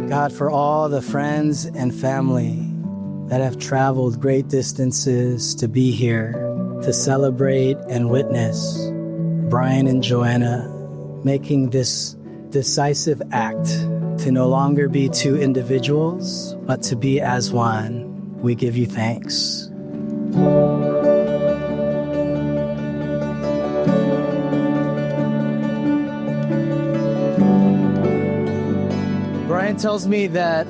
God, for all the friends and family that have traveled great distances to be here, to celebrate and witness Brian and Joanna making this decisive act to no longer be two individuals, but to be as one. We give you thanks. Brian tells me that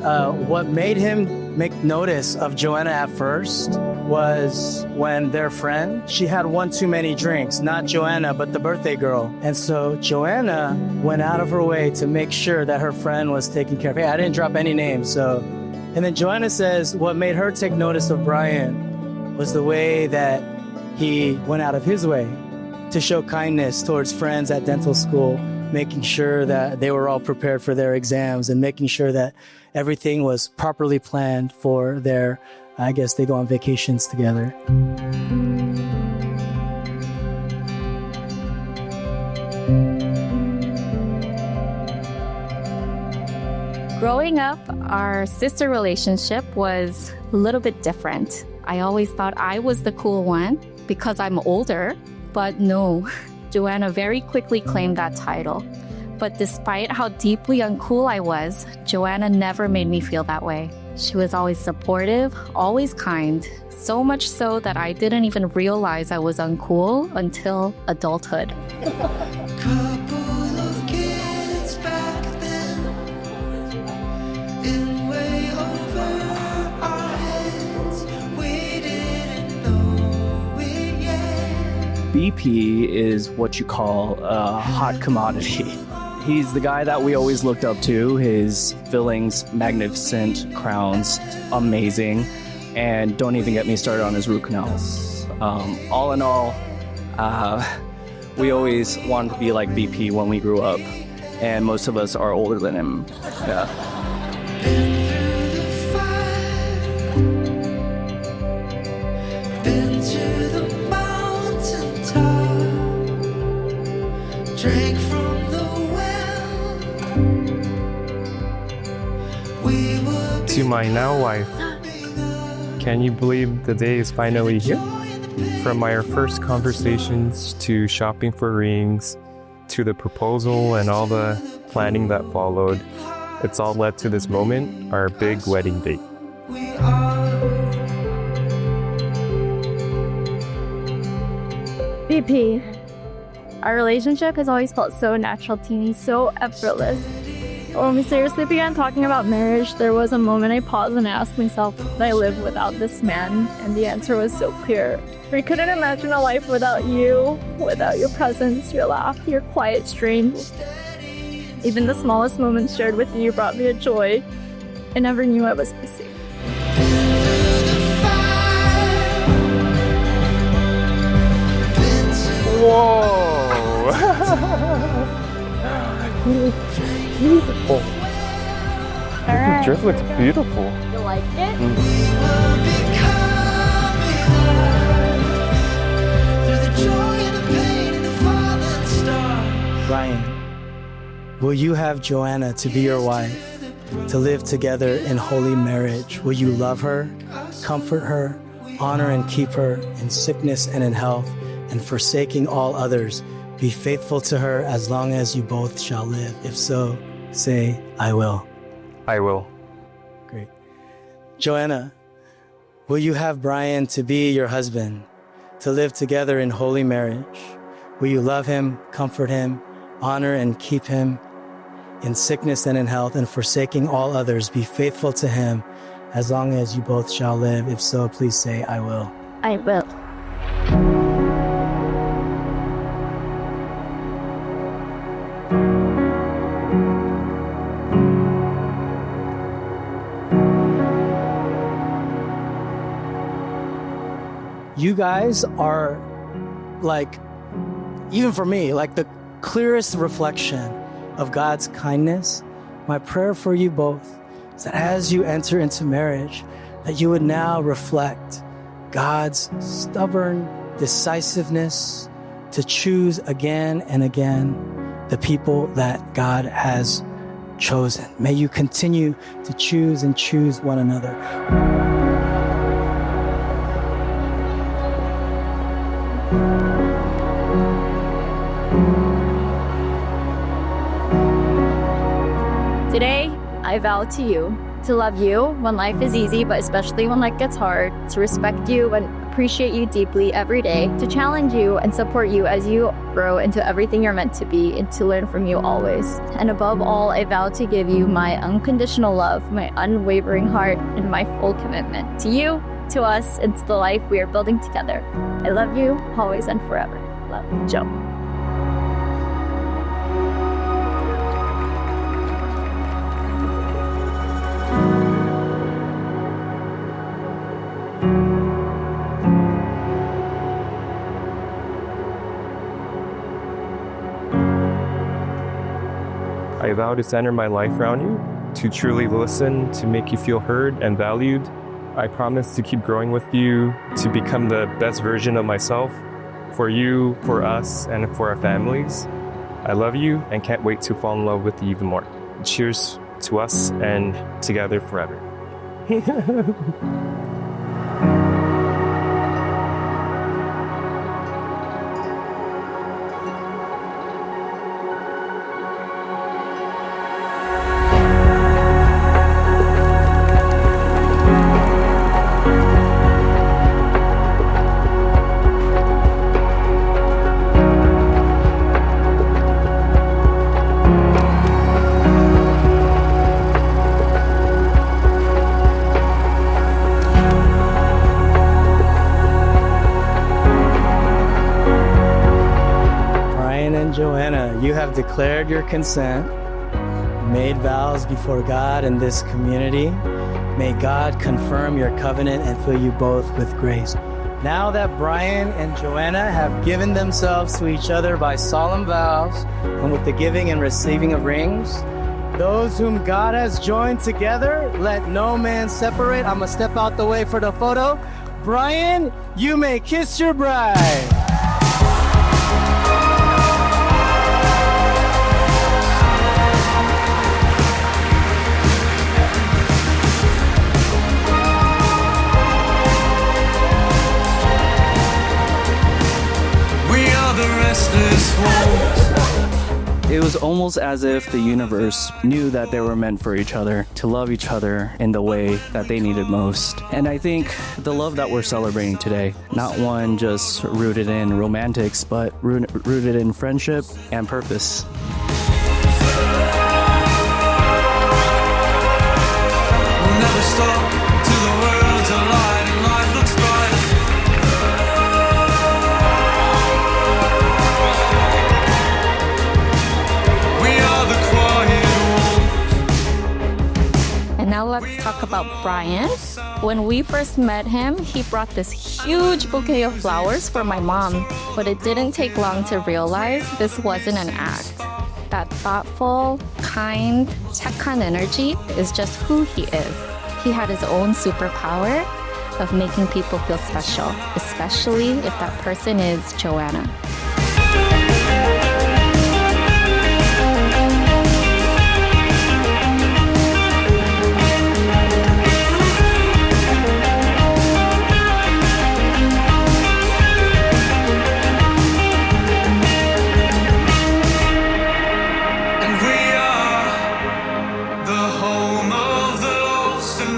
what made him make notice of Joanna at first was when their friend, she had one too many drinks, not Joanna, but the birthday girl. And so Joanna went out of her way to make sure that her friend was taken care of. Hey, I didn't drop any names, And then Joanna says what made her take notice of Brian was the way that he went out of his way to show kindness towards friends at dental school, making sure that they were all prepared for their exams and making sure that everything was properly planned for their, I guess they go on vacations together. Growing up, our sister relationship was a little bit different. I always thought I was the cool one because I'm older, but no, Joanna very quickly claimed that title. But despite how deeply uncool I was, Joanna never made me feel that way. She was always supportive, always kind, so much so that I didn't even realize I was uncool until adulthood. BP is what you call a hot commodity. He's the guy that we always looked up to. His fillings, magnificent, crowns, amazing. And don't even get me started on his root canals. All in all, we always wanted to be like BP when we grew up. And most of us are older than him. Yeah. Drink from the well. To my now wife, can you believe the day is finally here? From our first conversations to shopping for rings, to the proposal and all the planning that followed, it's all led to this moment, our big wedding date. BP, our relationship has always felt so natural to me, so effortless. When we seriously began talking about marriage, there was a moment I paused and asked myself, could I live without this man? And the answer was so clear. We couldn't imagine a life without you, without your presence, your laugh, your quiet streams. Even the smallest moments shared with you brought me a joy I never knew I was missing. Whoa! Beautiful. All right. The dress looks beautiful. You like it? Brian, will you have Joanna to be your wife, to live together in holy marriage? Will you love her, comfort her, honor and keep her in sickness and in health, and forsaking all others, be faithful to her as long as you both shall live? If so, say, I will. I will. Great. Joanna, will you have Brian to be your husband, to live together in holy marriage? Will you love him, comfort him, honor and keep him in sickness and in health, and forsaking all others, be faithful to him as long as you both shall live? If so, please say, I will. I will. You guys are like, even for me, like the clearest reflection of God's kindness. My prayer for you both is that as you enter into marriage, that you would now reflect God's stubborn decisiveness to choose again and again the people that God has chosen. May you continue to choose and choose one another. Today, I vow to you to love you when life is easy, but especially when life gets hard, to respect you and appreciate you deeply every day, to challenge you and support you as you grow into everything you're meant to be, and to learn from you always. And above all, I vow to give you my unconditional love, my unwavering heart, and my full commitment to you, to us, and to the life we are building together. I love you always and forever. Love, Joe. I vow to center my life around you, to truly listen, to make you feel heard and valued. I promise to keep growing with you, to become the best version of myself, for you, for us, and for our families. I love you and can't wait to fall in love with you even more. Cheers to us and together forever. Joanna, you have declared your consent, made vows before God and this community. May God confirm your covenant and fill you both with grace. Now that Brian and Joanna have given themselves to each other by solemn vows and with the giving and receiving of rings, those whom God has joined together, let no man separate. I'm gonna step out the way for the photo. Brian, you may kiss your bride. It was almost as if the universe knew that they were meant for each other, to love each other in the way that they needed most. And I think the love that we're celebrating today, not one just rooted in romantics, but rooted in friendship and purpose. We'll never stop till the world's alive and life looks bright. And now let's talk about Brian. When we first met him, he brought this huge bouquet of flowers for my mom. But it didn't take long to realize this wasn't an act. That thoughtful, kind, 착한 energy is just who he is. He had his own superpower of making people feel special, especially if that person is Joanna.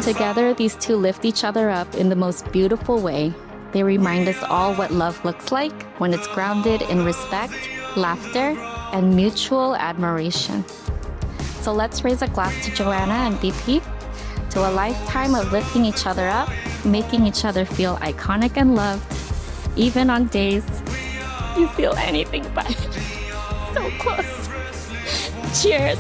Together, these two lift each other up in the most beautiful way. They remind us all what love looks like when it's grounded in respect, laughter, and mutual admiration. So let's raise a glass to Joanna and BP, to a lifetime of lifting each other up, making each other feel iconic and loved, even on days you feel anything but so close. Cheers.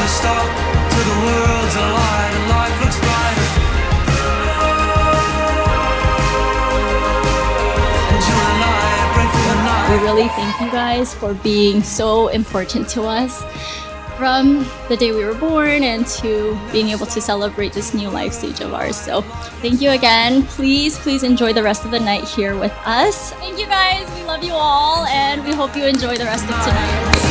Stop till the world's alive and life looks brighter. And you and I pray for the night. We really thank you guys for being so important to us, from the day we were born and to being able to celebrate this new life stage of ours. So thank you again. Please enjoy the rest of the night here with us. Thank you guys. We love you all and we hope you enjoy the rest of tonight.